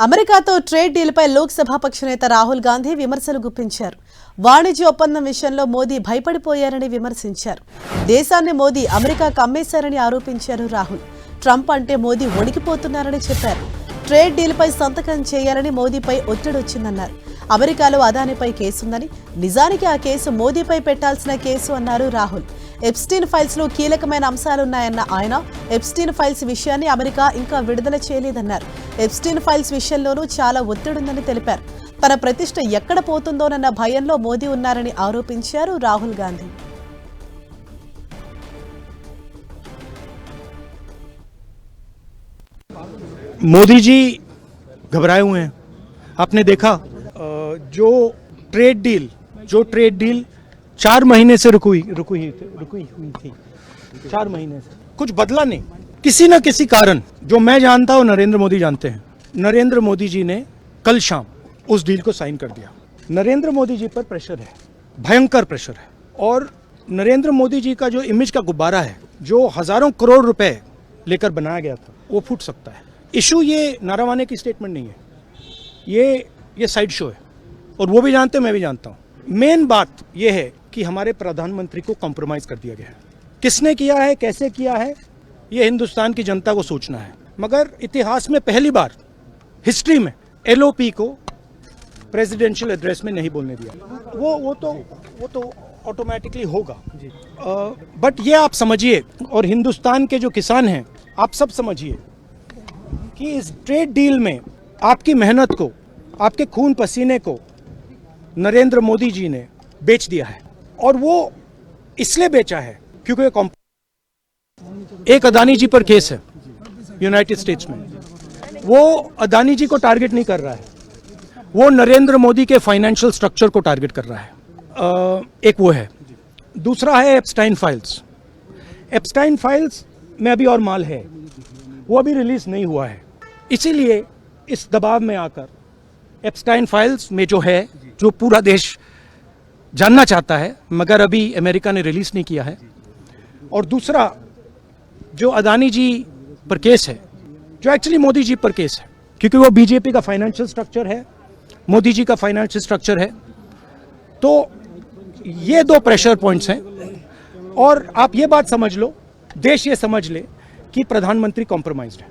అమెరికాతో ట్రేడ్ డీల్పై లోక్సభాపక్ష నేత రాహుల్ గాంధీ విమర్శలు గుప్పించారు. వాణిజ్య ఒప్పందం విషయంలో మోదీ భయపడిపోయారని విమర్శించారు. దేశాన్ని మోదీ అమెరికాకు అమ్మేశారని ఆరోపించారు రాహుల్. ట్రంప్ అంటే మోదీ వణికిపోతున్నారని చెప్పారు. ట్రేడ్ డీల్పై సంతకం చేయాలని మోదీపై ఒత్తిడి వచ్చిందన్నారు. అమెరికాలో అదానిపై కేసుందని, నిజానికి ఆ కేసు మోదీపై పెట్టాల్సిన కేసు అన్నారు రాహుల్. ఎప్స్టీన్ ఫైల్స్ లో కీలకమైన అంశాలున్నాయన్న ఆయన ఎప్స్టీన్ ఫైల్స్ విషయాన్ని అమెరికా ఇంకా విడుదల చేయలేదన్నారు. ఎప్స్టీన్ ఫైల్స్ విషయంలోనూ చాలా ఒత్తిడుందని తెలిపారు. తన ప్రతిష్ట ఎక్కడ పోతుందోనన్న భయంలో మోదీ ఉన్నారని ఆరోపించారు రాహుల్ గాంధీ. मोदी जी घबराए हुए हैं. आपने देखा जो ट्रेड डील 4 महीने से रुकी हुई थी. 4 महीने से कुछ बदला नहीं. किसी न किसी कारण जो मैं जानता हूं, नरेंद्र मोदी जानते हैं. नरेंद्र मोदी जी ने कल शाम उस डील को साइन कर दिया. नरेंद्र मोदी जी पर प्रेशर है, भयंकर प्रेशर है. और नरेंद्र मोदी जी का जो इमेज का गुब्बारा है, जो हजारों करोड़ रुपए लेकर बनाया गया था, वो फूट सकता है. इशू ये नारावाने की स्टेटमेंट नहीं है, ये साइड शो है. और वो भी जानते हैं, मैं भी जानता हूं. मेन बात ये है कि हमारे प्रधानमंत्री को कॉम्प्रोमाइज कर दिया गया है. किसने किया है, कैसे किया है, ये हिंदुस्तान की जनता को सोचना है. मगर इतिहास में पहली बार हिस्ट्री में एलओपी को प्रेसिडेंशियल एड्रेस में नहीं बोलने दिया. वो तो ऑटोमेटिकली होगा. बट ये आप समझिए, और हिंदुस्तान के जो किसान हैं, आप सब समझिए कि इस ट्रेड डील में आपकी मेहनत को, आपके खून पसीने को नरेंद्र मोदी जी ने बेच दिया है. और वो इसलिए बेचा है क्योंकि एक अदानी जी पर केस है यूनाइटेड स्टेट्स में. वो अदानी जी को टारगेट नहीं कर रहा है, वो नरेंद्र मोदी के फाइनेंशियल स्ट्रक्चर को टारगेट कर रहा है. एक वो है. दूसरा है एप्स्टाइन फाइल्स. एप्स्टाइन फाइल्स में अभी और माल है, वो अभी रिलीज नहीं हुआ है. इसीलिए इस दबाव में आकर एप्स्टाइन फाइल्स में जो है, जो पूरा देश जानना चाहता है, मगर अभी अमेरिका ने रिलीज नहीं किया है. और दूसरा जो अदानी जी पर केस है, जो एक्चुअली मोदी जी पर केस है, क्योंकि वो बीजेपी का फाइनेंशियल स्ट्रक्चर है, मोदी जी का फाइनेंशियल स्ट्रक्चर है. तो ये 2 प्रेशर पॉइंट्स हैं. और आप ये बात समझ लो, देश ये समझ ले कि प्रधानमंत्री कॉम्प्रोमाइज्ड है.